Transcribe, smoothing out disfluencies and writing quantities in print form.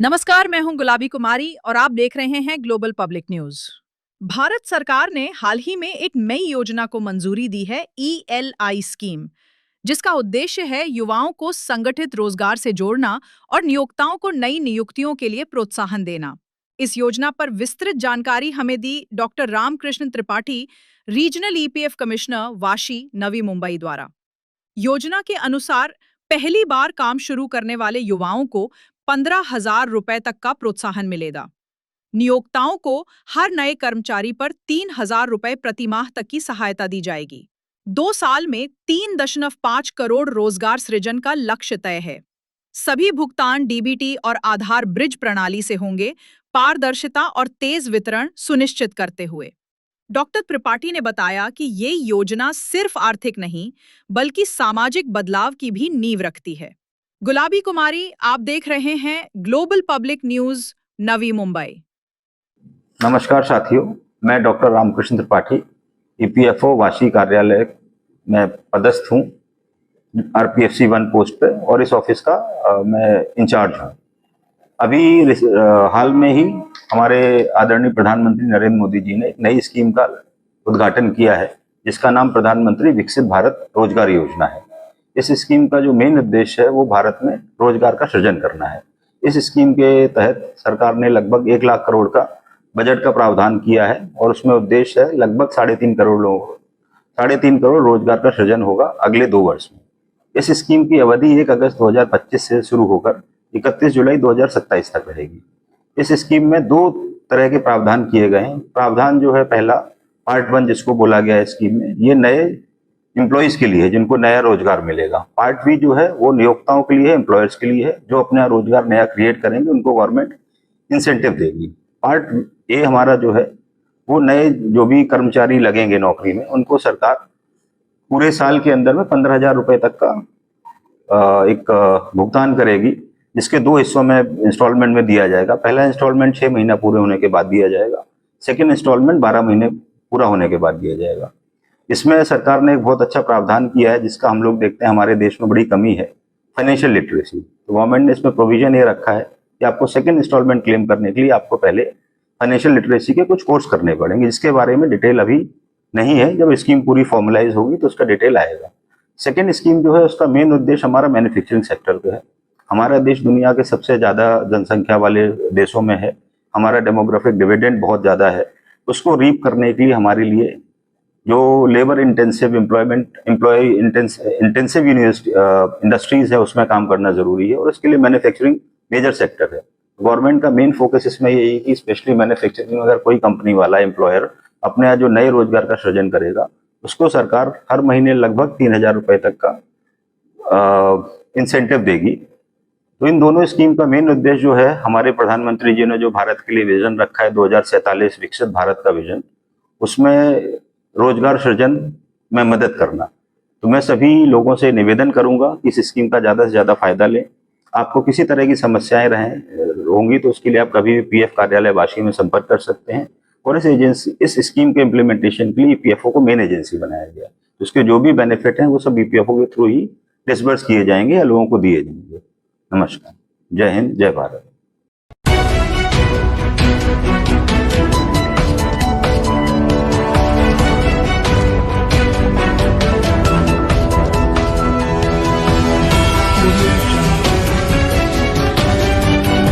नमस्कार, मैं हूं गुलाबी कुमारी और आप देख रहे हैं ग्लोबल पब्लिक न्यूज। भारत सरकार ने हाल ही में एक नई योजना को मंजूरी दी है, ELI स्कीम, जिसका उद्देश्य है युवाओं को संगठित रोजगार से जोड़ना और नियोक्ताओं को नई नियुक्तियों के लिए प्रोत्साहन देना। इस योजना पर विस्तृत जानकारी हमें दी doctor Ramkrishna Tripathi, regional EPF commissioner, Vashi, Navi Mumbai द्वारा। योजना के अनुसार पहली बार काम शुरू करने वाले युवाओं को 15,000 रुपए तक का प्रोत्साहन मिलेगा। नियोक्ताओं को हर नए कर्मचारी पर 3,000 रुपए प्रति माह तक की सहायता दी जाएगी। 2 साल में 3.5 करोड़ रोजगार सृजन का लक्ष्य तय है। सभी भुगतान DBT और आधार ब्रिज प्रणाली से होंगे, पारदर्शिता और तेज वितरण सुनिश्चित करते हुए। डॉक्टर त्रिपाठी ने बताया कि ये योजना सिर्फ आर्थिक नहीं, बल्कि सामाजिक बदलाव की भी नींव रखती है। गुलाबी कुमारी, आप देख रहे हैं global public news, Navi Mumbai. नमस्कार साथियों, मैं डॉक्टर रामकृष्ण त्रिपाठी, EPFO वाशी कार्यालय में पदस्थ हूँ, RPFC 1 पोस्ट पे, और इस ऑफिस का मैं इंचार्ज हूँ। अभी हाल में ही हमारे आदरणीय प्रधानमंत्री नरेंद्र मोदी जी ने एक नई स्कीम का उद्घाटन किया है, जिसका नाम प्रधानमंत्री विकसित भारत रोजगार योजना है। इस स्कीम का जो मेन उद्देश्य है वो भारत में रोजगार का सृजन करना है। इस स्कीम के तहत सरकार ने लगभग 1 लाख करोड़ का बजट का प्रावधान किया है और उसमें उद्देश्य है लगभग 3.5 करोड़ लोगों को 3.5 करोड़ रोजगार का सृजन होगा अगले 2 वर्ष में। इस स्कीम की अवधि 1 अगस्त 2025 से शुरू होकर 31 जुलाई 2027 तक रहेगी। इस स्कीम में 2 तरह के प्रावधान किए गए हैं। प्रावधान जो है पहला, पार्ट 1 जिसको बोला गया है स्कीम में, ये नए एम्प्लॉयज के लिए जिनको नया रोजगार मिलेगा। पार्ट बी जो है वो नियोक्ताओं के लिए है, एम्प्लॉयर्स के लिए है, जो अपना रोजगार नया क्रिएट करेंगे उनको गवर्नमेंट इंसेंटिव देगी। पार्ट ए हमारा जो है वो नए जो भी कर्मचारी लगेंगे नौकरी में, उनको सरकार पूरे साल के अंदर में 15,000 रुपए तक का एक भुगतान करेगी, जिसके 2 हिस्सों में इंस्टॉलमेंट में दिया जाएगा। पहला इंस्टॉलमेंट 6 महीना पूरे होने के बाद दिया जाएगा, सेकेंड इंस्टॉलमेंट 12 महीने पूरा होने के बाद दिया जाएगा। इसमें सरकार ने एक बहुत अच्छा प्रावधान किया है, जिसका हम लोग देखते हैं हमारे देश में बड़ी कमी है, फाइनेंशियल लिटरेसी। तो गवर्नमेंट ने इसमें प्रोविजन ये रखा है कि आपको सेकेंड इंस्टॉलमेंट क्लेम करने के लिए आपको पहले फाइनेंशियल लिटरेसी के कुछ कोर्स करने पड़ेंगे, जिसके बारे में डिटेल अभी नहीं है। जब स्कीम पूरी फॉर्मलाइज होगी तो उसका डिटेल आएगा। सेकेंड स्कीम जो है उसका मेन उद्देश्य हमारा मैन्युफैक्चरिंग सेक्टर पे है। हमारा देश दुनिया के सबसे ज़्यादा जनसंख्या वाले देशों में है, हमारा डेमोग्राफिक डिविडेंड बहुत ज़्यादा है। उसको रीप करने के लिए हमारे लिए जो labour intensive employ intensive industries है उसमें काम करना जरूरी है, और उसके लिए मैन्युफैक्चरिंग मेजर सेक्टर है। गवर्नमेंट का मेन फोकस इसमें यही है कि स्पेशली मैन्युफैक्चरिंग में अगर कोई कंपनी वाला एम्प्लॉयर अपने यहाँ जो नए रोजगार का सृजन करेगा, उसको सरकार हर महीने लगभग 3,000 रुपए तक का इंसेंटिव देगी। तो इन दोनों स्कीम का मेन उद्देश्य जो है, हमारे प्रधानमंत्री जी ने जो भारत के लिए विजन रखा है 2047 विकसित भारत का विजन, उसमें रोजगार सृजन में मदद करना। तो मैं सभी लोगों से निवेदन करूंगा कि इस स्कीम का ज़्यादा से ज़्यादा फायदा लें। आपको किसी तरह की समस्याएं होंगी तो उसके लिए आप कभी भी PF कार्यालय वाशी में संपर्क कर सकते हैं। और इस स्कीम के इम्प्लीमेंटेशन के लिए EPFO को मेन एजेंसी बनाया गया। उसके जो भी बेनिफिट हैं वो सब EPFO के थ्रू ही डिसबर्स किए जाएंगे या लोगों को दिए जाएंगे। नमस्कार, जय हिंद, जय भारत।